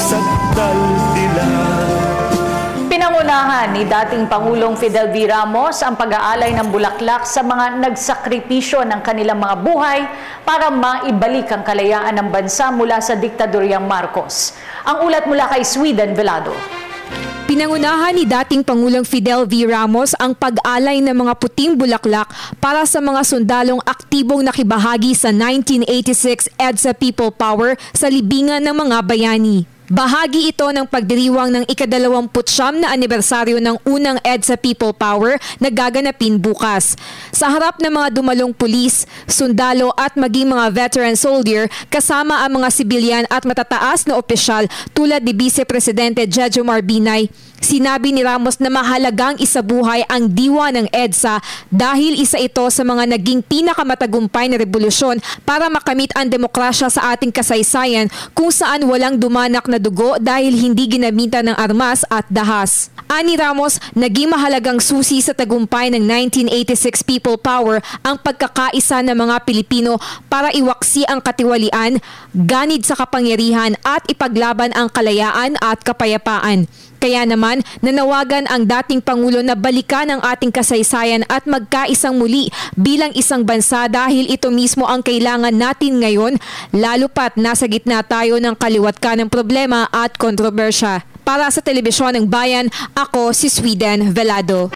sakdal nila. Pinangunahan ni dating Pangulong Fidel V. Ramos ang pag-aalay ng bulaklak sa mga nagsakripisyo ng kanilang mga buhay para maibalik ang kalayaan ng bansa mula sa diktadoryang Marcos. Ang ulat mula kay Sweden Velado. Pinangunahan ni dating Pangulong Fidel V. Ramos ang pag-alay ng mga puting bulaklak para sa mga sundalong aktibong nakibahagi sa 1986 EDSA People Power sa libingan ng mga bayani. Bahagi ito ng pagdiriwang ng ika-29 na anibersaryo ng unang EDSA People Power na gaganapin bukas. Sa harap ng mga dumalong pulis, sundalo at maging mga veteran soldier kasama ang mga sibilyan at matataas na opisyal tulad ni Vice Presidente Jejomar Binay, sinabi ni Ramos na mahalagang isabuhay ang diwa ng EDSA dahil isa ito sa mga naging pinakamatagumpay na revolusyon para makamit ang demokrasya sa ating kasaysayan kung saan walang dumanak na dugo dahil hindi ginamitan ng armas at dahas. Ani Ramos, naging mahalagang susi sa tagumpay ng 1986 People Power ang pagkakaisa ng mga Pilipino para iwaksi ang katiwalian, ganid sa kapangyarihan at ipaglaban ang kalayaan at kapayapaan. Kaya naman, nanawagan ang dating Pangulo na balikan ang ating kasaysayan at magkaisang muli bilang isang bansa dahil ito mismo ang kailangan natin ngayon, lalo pat nasa gitna tayo ng kaliwat ng problema at kontrobersya. Para sa Telebisyon ng Bayan, ako si Sweden Velado.